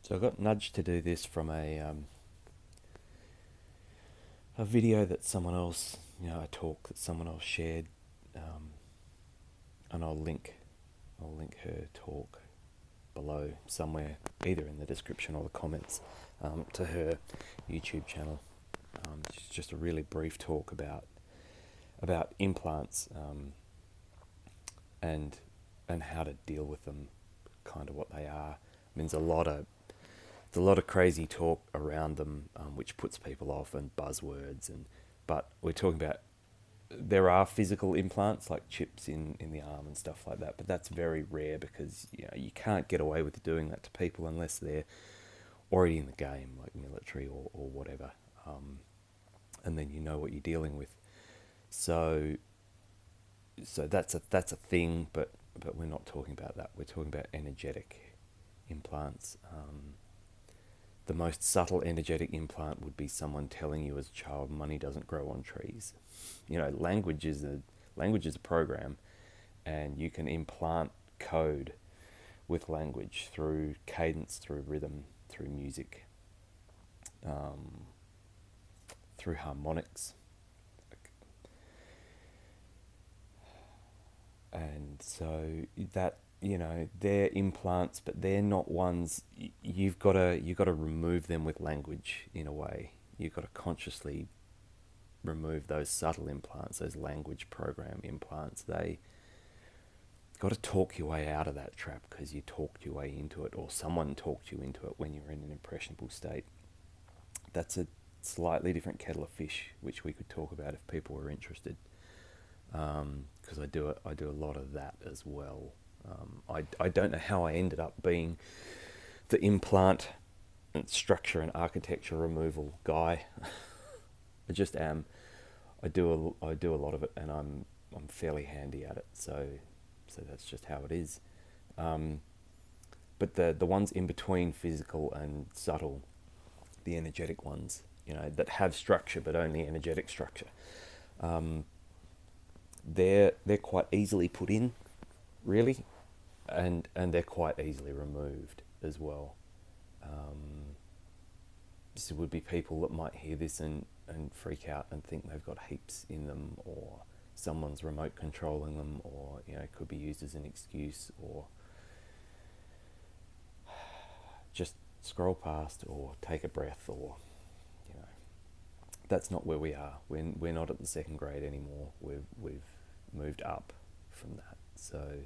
So I got nudged to do this from a video that someone else, a talk that someone else shared, um, and I'll link her talk below somewhere, either in the description or the comments, to her YouTube channel. It's just a really brief talk about implants, and how to deal with them, kind of what they are. I mean, there's a lot of crazy talk around them, which puts people off, and buzzwords, but we're talking about, there are physical implants like chips in the arm and stuff like that, but that's very rare because you can't get away with doing that to people unless they're already in the game, like military or whatever, and then you know what you're dealing with. So that's a thing, but we're not talking about that. We're talking about energetic implants. The most subtle energetic implant would be someone telling you as a child, money doesn't grow on trees. Language is a program, and you can implant code with language through cadence, through rhythm, through music, um, through harmonics. And so that, they're implants, but they're not ones. You've got to remove them with language in a way. You've got to consciously remove those subtle implants, those language program implants. They got to talk your way out of that trap, because you talked your way into it, or someone talked you into it when you were in an impressionable state. That's a slightly different kettle of fish, which we could talk about if people were interested. Because I do a lot of that as well. I don't know how I ended up being the implant and structure and architecture removal guy. I just am. I do a lot of it, and I'm fairly handy at it. So that's just how it is. But the ones in between physical and subtle, the energetic ones, that have structure but only energetic structure, they're quite easily put in, really, and they're quite easily removed as well. This would be people that might hear this and freak out and think they've got heaps in them, or someone's remote controlling them, or it could be used as an excuse, or just scroll past, or take a breath, or you know that's not where we are. We're not at the second grade anymore. We've moved up from that. So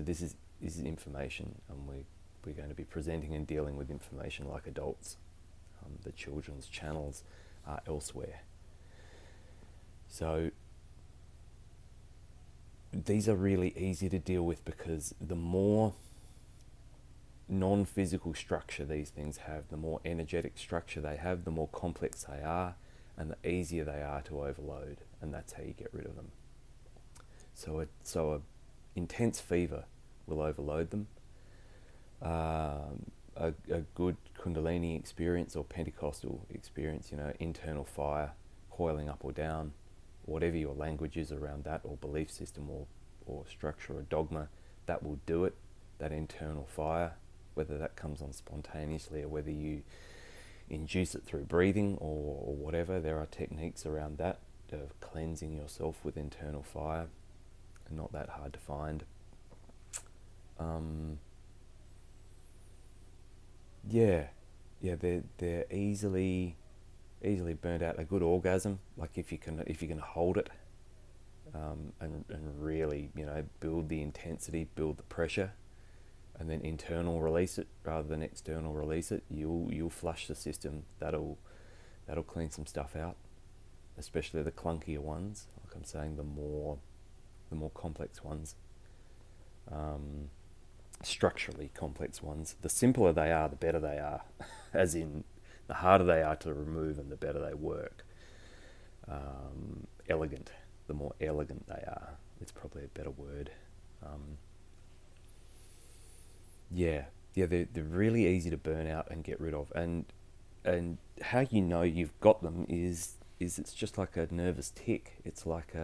this is information, and we're going to be presenting and dealing with information like adults. The children's channels are elsewhere. So these are really easy to deal with, because the more non-physical structure these things have, the more energetic structure they have, the more complex they are, and the easier they are to overload, and that's how you get rid of them. So a intense fever will overload them. A good Kundalini experience or Pentecostal experience, internal fire, coiling up or down, whatever your language is around that, or belief system, or structure or dogma, that will do it. That internal fire, whether that comes on spontaneously or whether you induce it through breathing or whatever, there are techniques around that of cleansing yourself with internal fire, and not that hard to find. They're easily burnt out. A good orgasm, like if you can hold it, and really build the intensity, build the pressure, and then internal release it rather than external release it, you'll flush the system. That'll clean some stuff out, especially the clunkier ones. Like I'm saying, the more complex ones, structurally complex ones. The simpler they are, the better they are. As in, the harder they are to remove and the better they work. Elegant, the more elegant they are. It's probably a better word. They're really easy to burn out and get rid of. And how you've got them is it's just like a nervous tick. It's like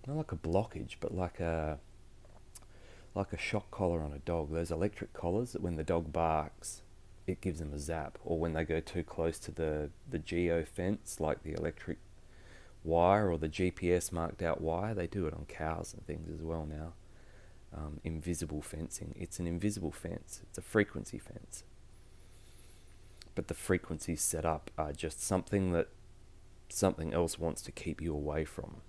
not like a blockage, but like like a shock collar on a dog, those electric collars that when the dog barks, it gives them a zap, or when they go too close to the geo fence, like the electric wire or the GPS marked out wire. They do it on cows and things as well now. Invisible fencing. It's an invisible fence. It's a frequency fence. But the frequencies set up are just something that something else wants to keep you away from.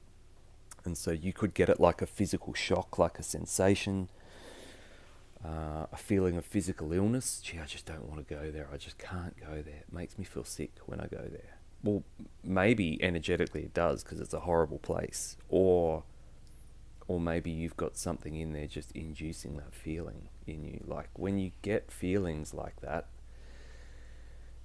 And so you could get it like a physical shock, like a sensation, a feeling of physical illness. Gee, I just don't want to go there. I just can't go there. It makes me feel sick when I go there. Well, maybe energetically it does because it's a horrible place. Or maybe you've got something in there just inducing that feeling in you. Like when you get feelings like that,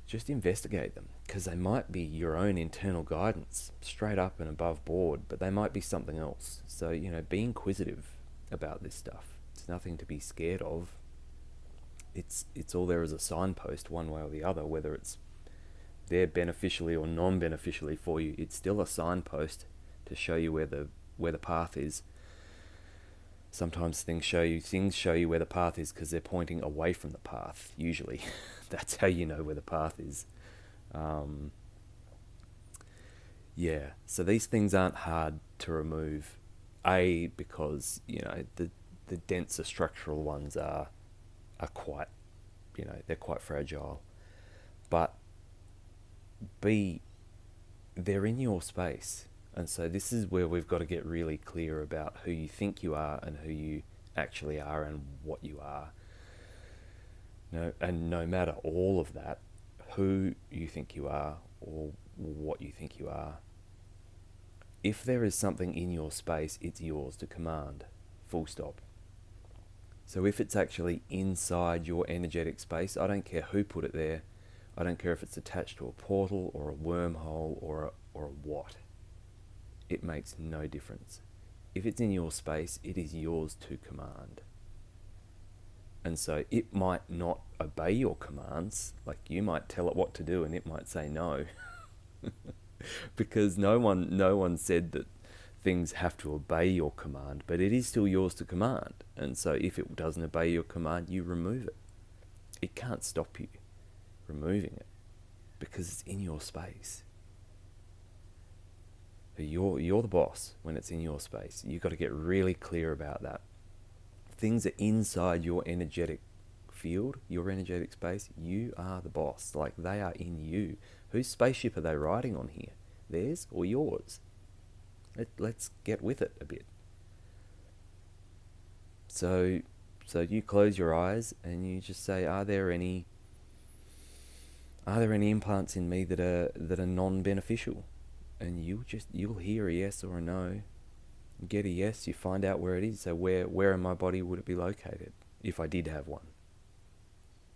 just investigate them, because they might be your own internal guidance, straight up and above board, but they might be something else. So, be inquisitive about this stuff. It's nothing to be scared of. It's all there as a signpost, one way or the other, whether it's there beneficially or non-beneficially for you. It's still a signpost to show you where the path is. Sometimes things show you where the path is because they're pointing away from the path, usually. That's how you know where the path is. So these things aren't hard to remove. Because, the denser structural ones are quite, they're quite fragile. But B, they're in your space. And so this is where we've got to get really clear about who you think you are and who you actually are and what you are. And no matter all of that, who you think you are or what you think you are, if there is something in your space, it's yours to command. Full stop. So if it's actually inside your energetic space, I don't care who put it there. I don't care if it's attached to a portal or a wormhole or a what. It makes no difference. If it's in your space, it is yours to command. And so it might not obey your commands. Like you might tell it what to do and it might say no. Because no one said that things have to obey your command, but it is still yours to command. And so if it doesn't obey your command, you remove it. It can't stop you removing it because it's in your space. You're the boss when it's in your space. You've got to get really clear about that. Things are inside your energetic field, your energetic space. You are the boss. Like they are in you. Whose spaceship are they riding on here? Theirs or yours? Let's get with it a bit. So you close your eyes and you just say, are there any implants in me that are non-beneficial? And you'll hear a yes or a no. You get a yes, you find out where it is. So where in my body would it be located if I did have one?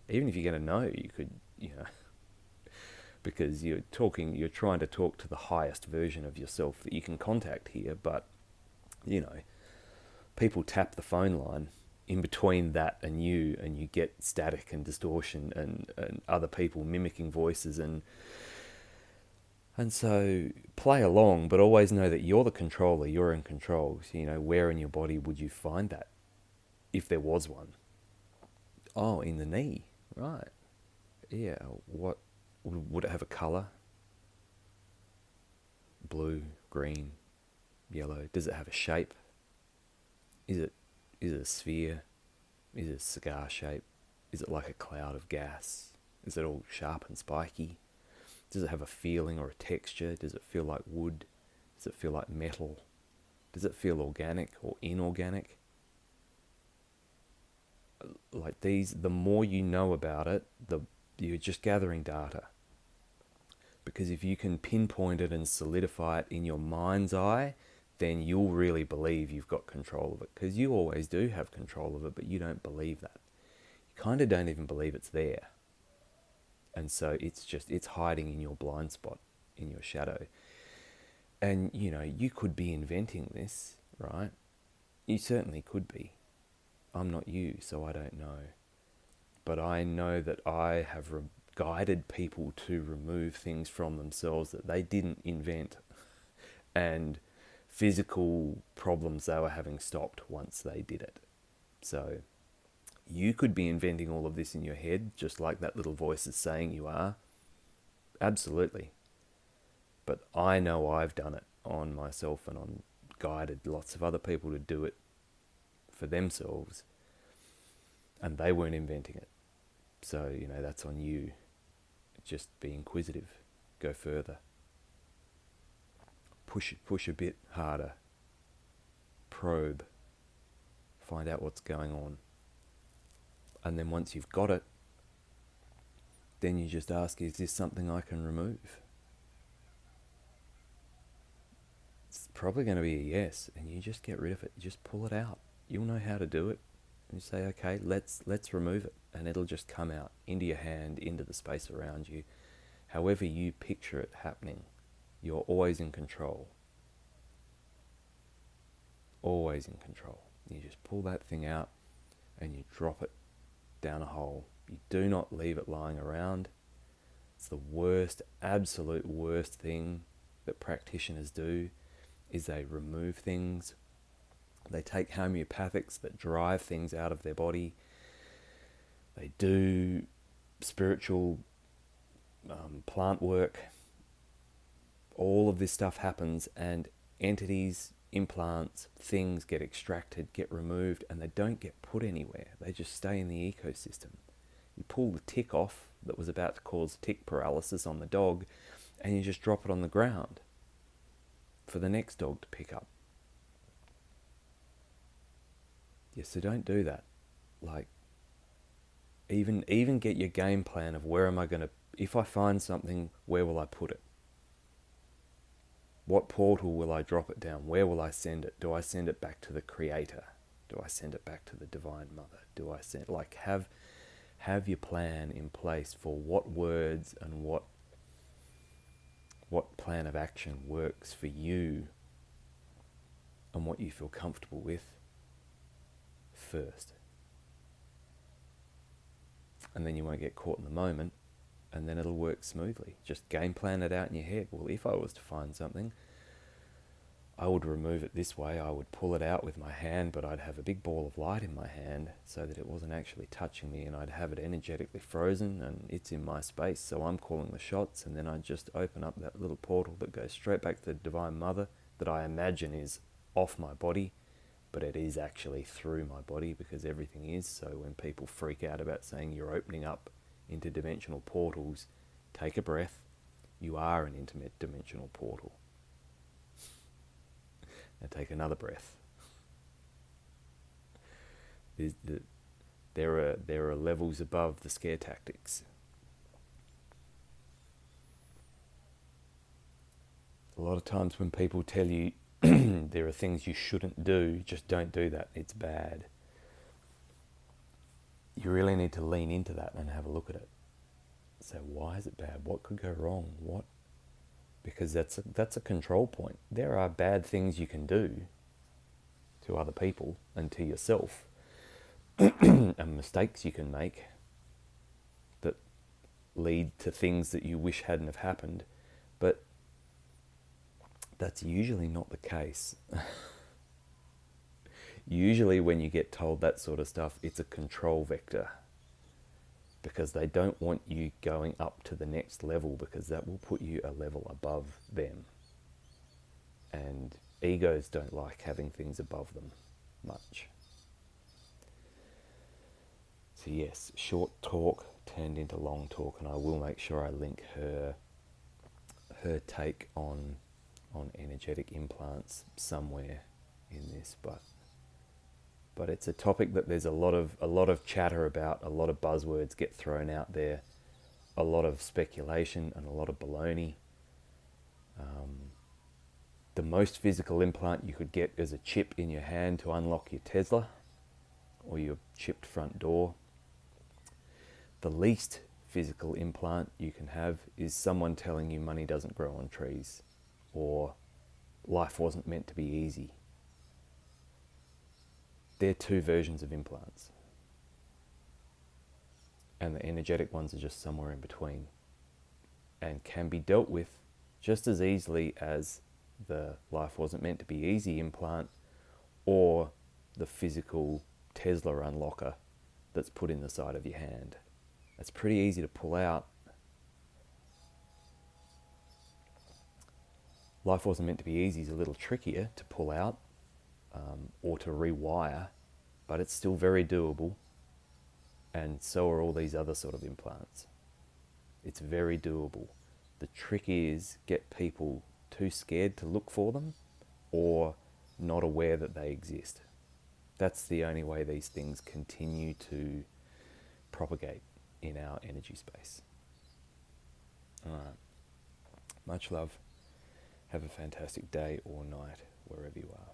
Even if you get a no, you could, because you're trying to talk to the highest version of yourself that you can contact here. But, people tap the phone line in between that and you get static and distortion and other people mimicking voices and so play along, but always know that you're the controller, you're in control. So, where in your body would you find that if there was one? Oh, in the knee, right. Yeah, what, would it have a colour? Blue, green, yellow? Does it have a shape? Is it a sphere? Is it a cigar shape? Is it like a cloud of gas? Is it all sharp and spiky? Does it have a feeling or a texture? Does it feel like wood? Does it feel like metal? Does it feel organic or inorganic? Like these, the more you know about it, you're just gathering data. Because if you can pinpoint it and solidify it in your mind's eye, then you'll really believe you've got control of it. Because you always do have control of it, but you don't believe that. You kind of don't even believe it's there. And so it's hiding in your blind spot, in your shadow. And, you could be inventing this, right? You certainly could be. I'm not you, so I don't know. But I know that I have guided people to remove things from themselves that they didn't invent. And physical problems they were having stopped once they did it. So you could be inventing all of this in your head, just like that little voice is saying you are. Absolutely. But I know I've done it on myself and on guided lots of other people to do it for themselves, and they weren't inventing it. So, that's on you. Just be inquisitive. Go further. Push a bit harder. Probe. Find out what's going on. And then once you've got it, then you just ask, is this something I can remove? It's probably going to be a yes, and you just get rid of it. You just pull it out. You'll know how to do it. And you say, okay, let's remove it, and it'll just come out into your hand, into the space around you. However you picture it happening, you're always in control. Always in control. You just pull that thing out and you drop it down a hole. You do not leave it lying around. It's the worst, absolute worst thing that practitioners do, is they remove things. They take homeopathics that drive things out of their body. They do spiritual plant work. All of this stuff happens, and entities, implants, things get extracted, get removed, and they don't get put anywhere. They just stay in the ecosystem. You pull the tick off that was about to cause tick paralysis on the dog, and you just drop it on the ground for the next dog to pick up. Yeah, so don't do that. Like, even get your game plan of where am I going to, if I find something, where will I put it? What portal will I drop it down? Where will I send it? Do I send it back to the Creator? Do I send it back to the Divine Mother? Do I send, have your plan in place for what words and what plan of action works for you and what you feel comfortable with first. And then you won't get caught in the moment, and then it'll work smoothly. Just game plan it out in your head. Well, if I was to find something, I would remove it this way. I would pull it out with my hand, but I'd have a big ball of light in my hand so that it wasn't actually touching me, and I'd have it energetically frozen, and it's in my space, so I'm calling the shots. And then I'd just open up that little portal that goes straight back to the Divine Mother that I imagine is off my body, but it is actually through my body, because everything is. So when people freak out about saying you're opening up interdimensional portals, take a breath. You are an interdimensional portal. And take another breath. There are levels above the scare tactics. A lot of times when people tell you there are things you shouldn't do, just don't do that. It's bad. You really need to lean into that and have a look at it. So why is it bad? What could go wrong? What? Because that's a control point. There are bad things you can do to other people and to yourself, and mistakes you can make that lead to things that you wish hadn't have happened, but that's usually not the case. Usually when you get told that sort of stuff, it's a control vector, because they don't want you going up to the next level, because that will put you a level above them. And egos don't like having things above them much. So yes, short talk turned into long talk, and I will make sure I link her take on energetic implants somewhere in this, but it's a topic that there's a lot of chatter about, a lot of buzzwords get thrown out there, a lot of speculation and a lot of baloney. The most physical implant you could get is a chip in your hand to unlock your Tesla or your chipped front door. The least physical implant you can have is someone telling you money doesn't grow on trees, or life wasn't meant to be easy. They're two versions of implants, and the energetic ones are just somewhere in between, and can be dealt with just as easily as the life wasn't meant to be easy implant or the physical Tesla unlocker that's put in the side of your hand. It's pretty easy to pull out. Life wasn't meant to be easy. It's a little trickier to pull out or to rewire, but it's still very doable. And so are all these other sort of implants. It's very doable. The trick is get people too scared to look for them or not aware that they exist. That's the only way these things continue to propagate in our energy space. All right. Much love. Have a fantastic day or night wherever you are.